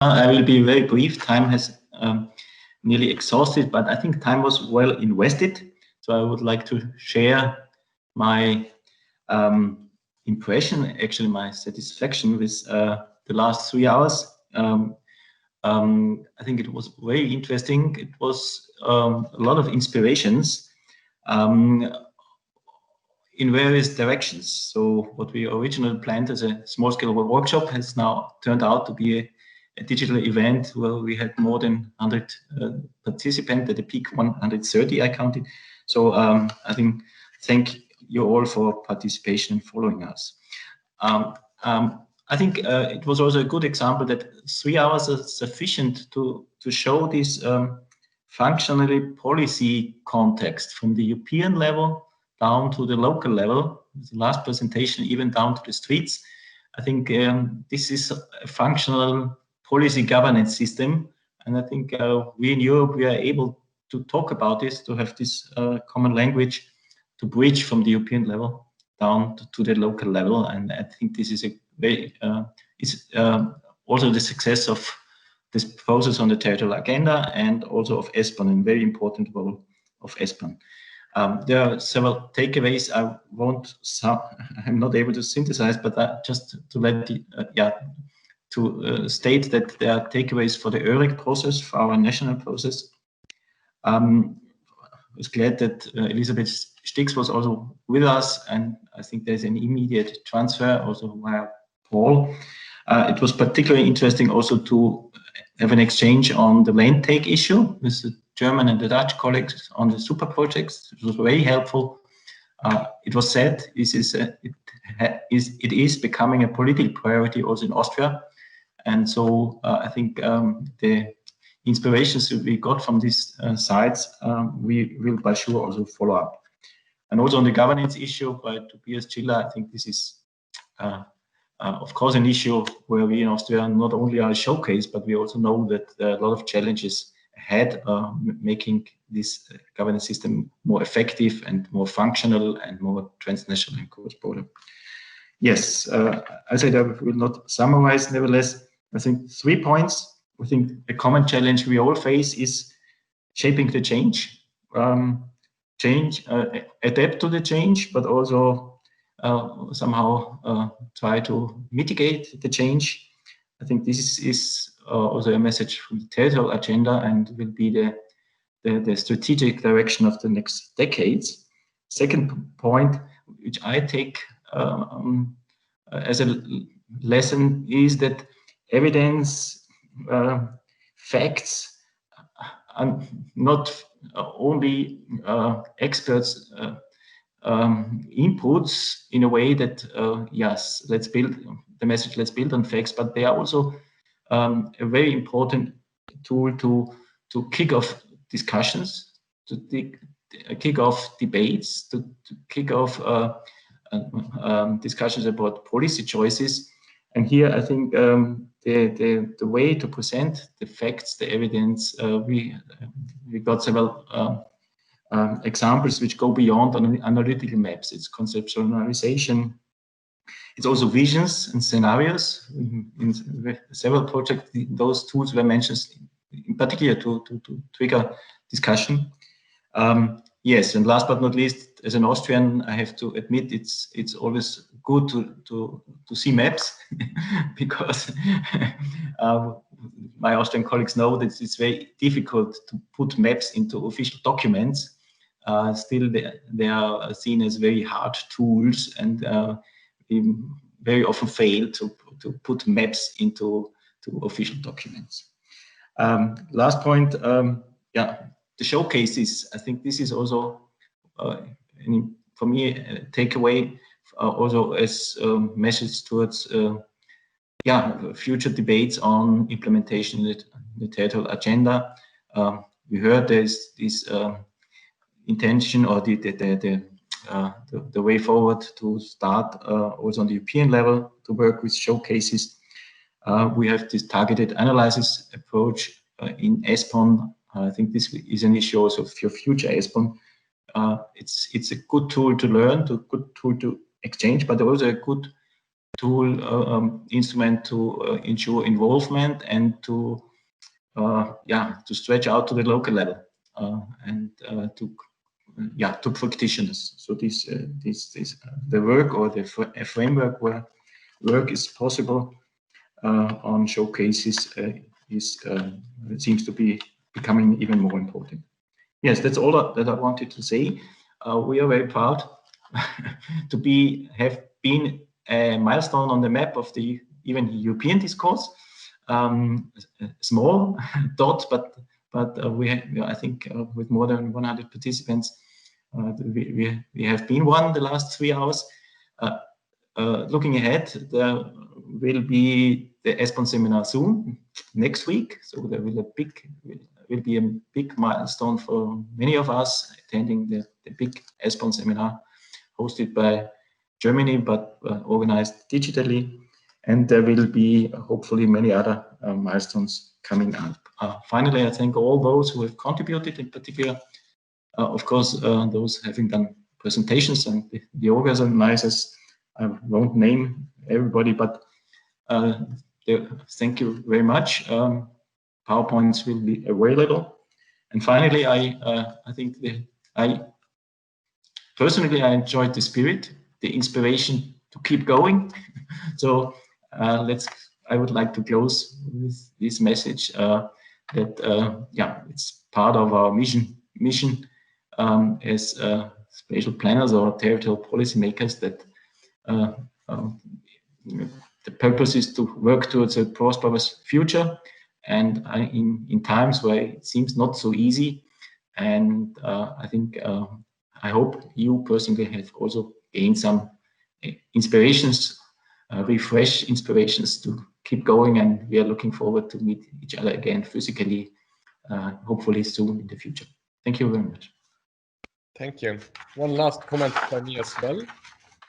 I will be very brief. Time has nearly exhausted, but I think time was well invested. So I would like to share my impression, actually my satisfaction with the last 3 hours. I think it was very interesting. It was a lot of inspirations in various directions. So what we originally planned as a small-scale workshop has now turned out to be a digital event where we had more than 100 participants, at the peak 130 I counted. So I think thank you all for participation and following us. I think it was also a good example that 3 hours are sufficient to show this functionally policy context from the European level down to the local level. The last presentation even down to the streets. I think this is a functional policy governance system, and I think we in Europe, we are able to talk about this, to have this common language to bridge from the European level down to the local level. And I think this is a very also the success of this process on the Territorial Agenda and also of ESPON, a very important role of ESPON. There are several takeaways. I'm not able to synthesize, but just to let state that there are takeaways for the ERIC process, for our national process. I was glad that Elisabeth Stix was also with us, and I think there's an immediate transfer also via Paul. It was particularly interesting also to have an exchange on the land take issue with the German and the Dutch colleagues on the super projects. It was very helpful. It was said it is becoming a political priority also in Austria. And so I think the inspirations that we got from these sites, we will by sure also follow up. And also on the governance issue by Tobias Schiller, I think this is, of course, an issue where we in Austria not only are a showcase, but we also know that there are a lot of challenges ahead, making this governance system more effective and more functional and more transnational and cross-border. Yes, I said I will not summarize. Nevertheless, I think 3 points. I think a common challenge we all face is shaping the change, adapt to the change, but also somehow try to mitigate the change. I think this is also a message from the Territorial Agenda and will be the strategic direction of the next decades. Second point, which I take as a lesson, is that evidence, facts, are not only experts' inputs in a way that, yes, let's build the message, let's build on facts, but they are also a very important tool to kick off discussions, to kick off debates, to kick off discussions about policy choices. And here, I think the way to present the facts, the evidence, we got several examples which go beyond analytical maps. It's conceptualization. It's also visions and scenarios. In several projects, those tools were mentioned in particular to trigger discussion. Yes, and last but not least, as an Austrian, I have to admit it's always good to see maps because my Austrian colleagues know that it's very difficult to put maps into official documents. Still, they are seen as very hard tools, and we very often fail to put maps into official documents. Last point, the showcases. I think this is also, for me, a takeaway also as a message towards future debates on implementation in the Territorial Agenda. We heard there's this intention or the way forward to start also on the European level to work with showcases. We have this targeted analysis approach in ESPON. I think this is an issue also for future ESPON. It's a good tool to learn, good tool to exchange, but also a good tool, instrument to ensure involvement and to stretch out to the local level and to practitioners. So this the work or the framework where work is possible on showcases seems to be becoming even more important. Yes, that's all that I wanted to say. We are very proud to have been a milestone on the map of the even European discourse. A small dot, but I think with more than 100 participants, we have been one the last 3 hours. Looking ahead, there will be the ESPON seminar soon, next week. So there will be a big milestone for many of us attending the big ESPON seminar hosted by Germany, but organized digitally. And there will be hopefully many other milestones coming up. Finally, I thank all those who have contributed, in particular, of course, those having done presentations and the organizers. I won't name everybody, but thank you very much. PowerPoints will be available. And finally, I think I personally enjoyed the spirit, the inspiration to keep going. So I would like to close with this message that it's part of our mission as spatial planners or territorial policymakers that the purpose is to work towards a prosperous future, and in times where it seems not so easy. And I think I hope you personally have also gained some inspirations, refresh inspirations to keep going, and we are looking forward to meet each other again physically, hopefully soon in the future. Thank you very much. Thank you. One last comment by me as well.